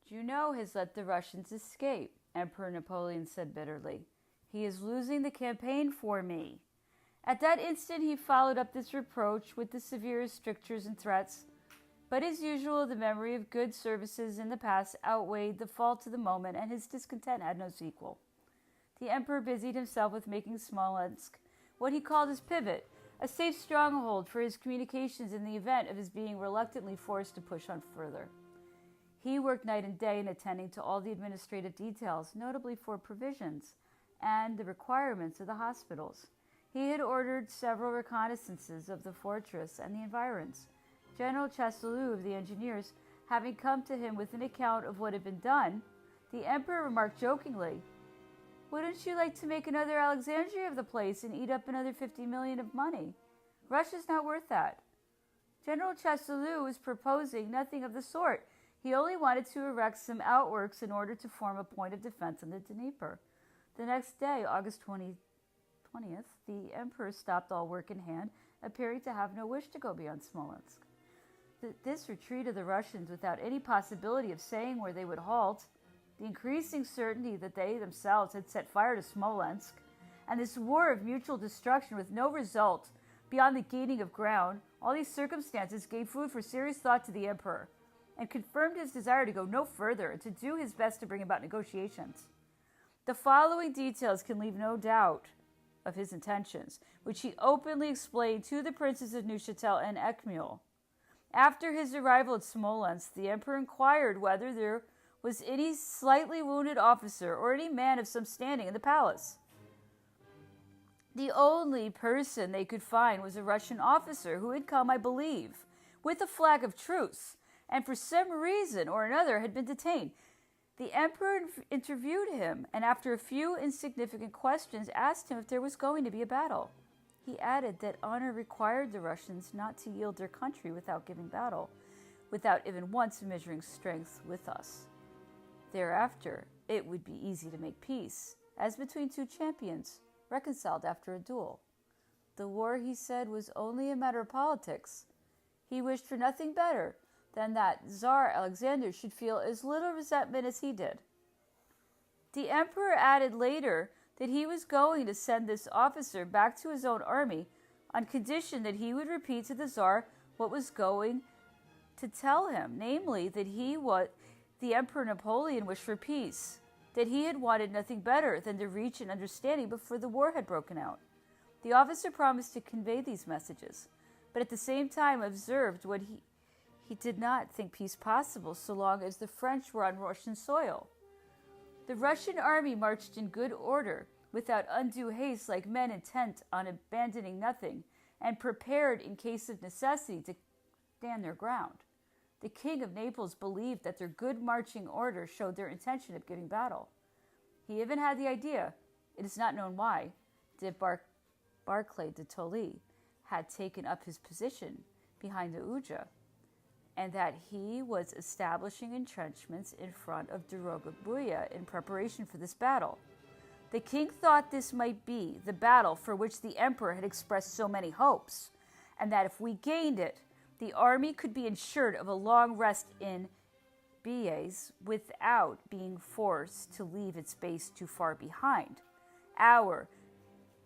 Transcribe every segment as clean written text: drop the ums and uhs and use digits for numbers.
Junot has let the Russians escape, Emperor Napoleon said bitterly. He is losing the campaign for me. At that instant he followed up this reproach with the severest strictures and threats, but as usual the memory of good services in the past outweighed the fault of the moment, and his discontent had no sequel. The emperor busied himself with making Smolensk what he called his pivot, a safe stronghold for his communications in the event of his being reluctantly forced to push on further. He worked night and day in attending to all the administrative details, notably for provisions and the requirements of the hospitals. He had ordered several reconnaissances of the fortress and the environs. General Chastellux of the engineers having come to him with an account of what had been done, the emperor remarked jokingly, "Wouldn't you like to make another Alexandria of the place and eat up another 50 million of money? Russia's not worth that." General Chastellux was proposing nothing of the sort. He only wanted to erect some outworks in order to form a point of defense on the Dnieper. The next day, August 20th, the emperor stopped all work in hand, appearing to have no wish to go beyond Smolensk. This retreat of the Russians, without any possibility of saying where they would halt, the increasing certainty that they themselves had set fire to Smolensk, and this war of mutual destruction with no result beyond the gaining of ground, all these circumstances gave food for serious thought to the emperor, and confirmed his desire to go no further and to do his best to bring about negotiations. The following details can leave no doubt of his intentions, which he openly explained to the princes of Neuchâtel and Eckmühl. After his arrival at Smolensk, the emperor inquired whether there was any slightly wounded officer or any man of some standing in the palace. The only person they could find was a Russian officer who had come, I believe, with a flag of truce, and for some reason or another had been detained. The emperor interviewed him, and after a few insignificant questions asked him if there was going to be a battle. He added that honor required the Russians not to yield their country without giving battle, without even once measuring strength with us. Thereafter, it would be easy to make peace, as between two champions, reconciled after a duel. The war, he said, was only a matter of politics. He wished for nothing better than that Tsar Alexander should feel as little resentment as he did. The emperor added later that he was going to send this officer back to his own army on condition that he would repeat to the Tsar what was going to tell him, namely that the Emperor Napoleon wished for peace, that he had wanted nothing better than to reach an understanding before the war had broken out. The officer promised to convey these messages, but at the same time observed what he did not think peace possible so long as the French were on Russian soil. The Russian army marched in good order, without undue haste, like men intent on abandoning nothing, and prepared in case of necessity to stand their ground. The King of Naples believed that their good marching order showed their intention of giving battle. He even had the idea, it is not known why, that Barclay de Tolly had taken up his position behind the Uja, and that he was establishing entrenchments in front of Dorogobuya in preparation for this battle. The king thought this might be the battle for which the emperor had expressed so many hopes, and that if we gained it, the army could be ensured of a long rest in Bies without being forced to leave its base too far behind. Our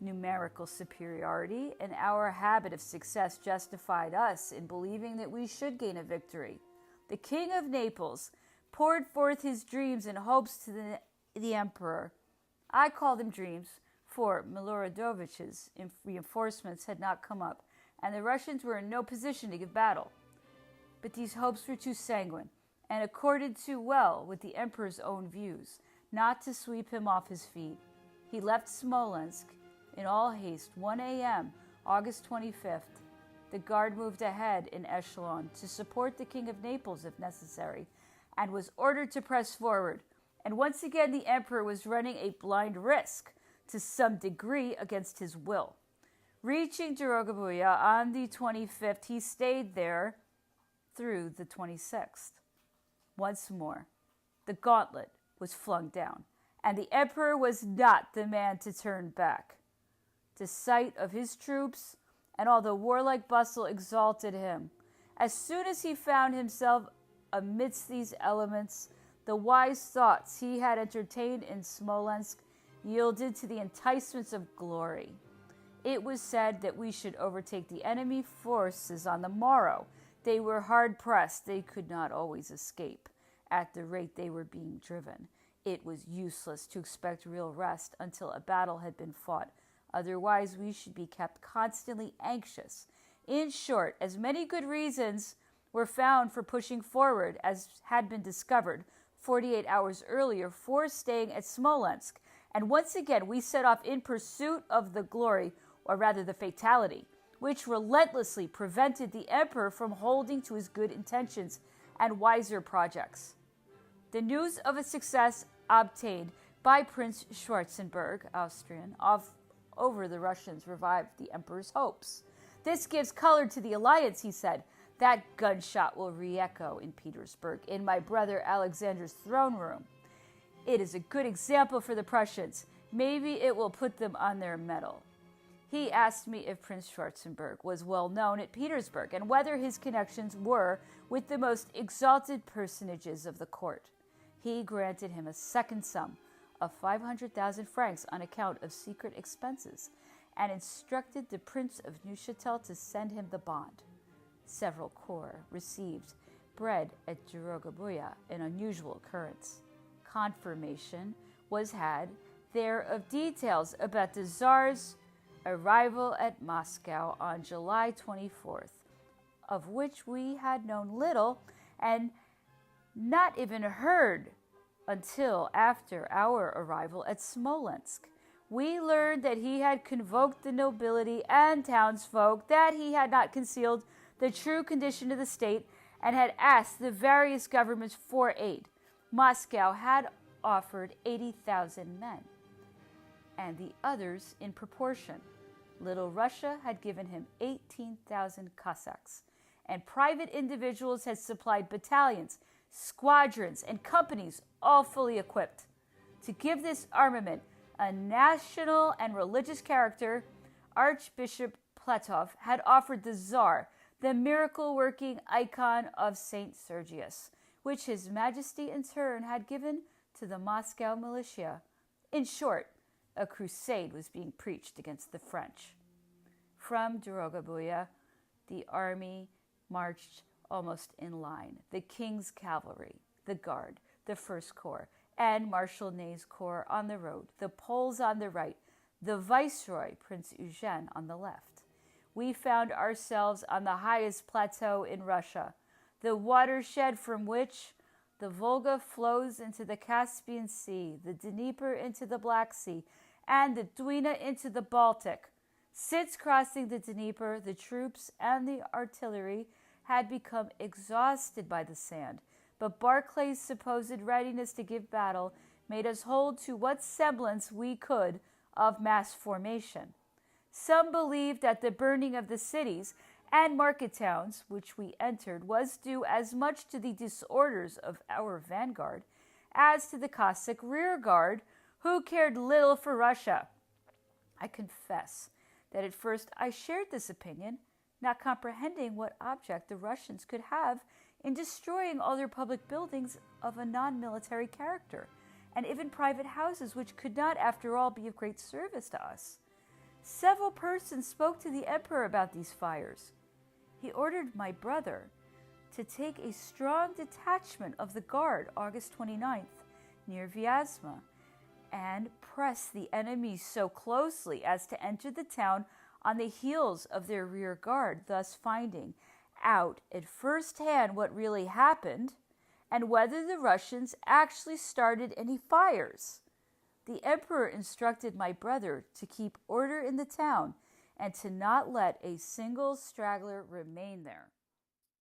numerical superiority and our habit of success justified us in believing that we should gain a victory. The King of Naples poured forth his dreams and hopes to the emperor. I call them dreams, for Miloradovich's reinforcements had not come up, and the Russians were in no position to give battle. But these hopes were too sanguine, and accorded too well with the emperor's own views, not to sweep him off his feet. He left Smolensk in all haste, 1 a.m., August 25th. The guard moved ahead in echelon to support the King of Naples if necessary, and was ordered to press forward. And once again the emperor was running a blind risk, to some degree against his will. Reaching Dorogobuya on the 25th, he stayed there through the 26th. Once more, the gauntlet was flung down, and the emperor was not the man to turn back. The sight of his troops and all the warlike bustle exalted him. As soon as he found himself amidst these elements, The wise thoughts he had entertained in Smolensk yielded to the enticements of glory. It was said that we should overtake the enemy forces on the morrow. They were hard pressed. They could not always escape at the rate they were being driven. It was useless to expect real rest until a battle had been fought. Otherwise, we should be kept constantly anxious. In short, as many good reasons were found for pushing forward as had been discovered 48 hours earlier for staying at Smolensk. And once again, we set off in pursuit of the glory, or rather the fatality, which relentlessly prevented the emperor from holding to his good intentions and wiser projects. The news of a success obtained by Prince Schwarzenberg, Austrian, over the Russians revived the emperor's hopes. This gives color to the alliance, he said. That gunshot will re-echo in Petersburg, in my brother Alexander's throne room. It is a good example for the Prussians. Maybe it will put them on their mettle. He asked me if Prince Schwarzenberg was well known at Petersburg and whether his connections were with the most exalted personages of the court. He granted him a second sum of 500,000 francs on account of secret expenses and instructed the Prince of Neuchâtel to send him the bond. Several corps received bread at Dorogobuya, an unusual occurrence. Confirmation was had there of details about the Tsar's arrival at Moscow on July 24th, of which we had known little and not even heard until after our arrival at Smolensk. We learned that he had convoked the nobility and townsfolk, that he had not concealed the true condition of the state, and had asked the various governments for aid. Moscow had offered 80,000 men, and the others in proportion. Little Russia had given him 18,000 Cossacks, and private individuals had supplied battalions, squadrons, and companies, all fully equipped. To give this armament a national and religious character, Archbishop Platov had offered the Tsar the miracle-working icon of St. Sergius, which His Majesty in turn had given to the Moscow militia. In short, a crusade was being preached against the French. From Dorogobuya, the army marched almost in line. The king's cavalry, the guard, the First Corps, and Marshal Ney's corps on the road, the Poles on the right, the Viceroy, Prince Eugene, on the left. We found ourselves on the highest plateau in Russia, the watershed from which the Volga flows into the Caspian Sea, the Dnieper into the Black Sea, and the Dwina into the Baltic. Since crossing the Dnieper, the troops and the artillery had become exhausted by the sand, but Barclay's supposed readiness to give battle made us hold to what semblance we could of mass formation. Some believed that the burning of the cities and market towns, which we entered, was due as much to the disorders of our vanguard as to the Cossack rearguard, who cared little for Russia. I confess that at first I shared this opinion, not comprehending what object the Russians could have in destroying all their public buildings of a non-military character, and even private houses which could not, after all, be of great service to us. Several persons spoke to the emperor about these fires. He ordered my brother to take a strong detachment of the guard August 29th near Vyazma and press the enemy so closely as to enter the town on the heels of their rear guard, thus finding out at first hand what really happened and whether the Russians actually started any fires. The emperor instructed my brother to keep order in the town and to not let a single straggler remain there.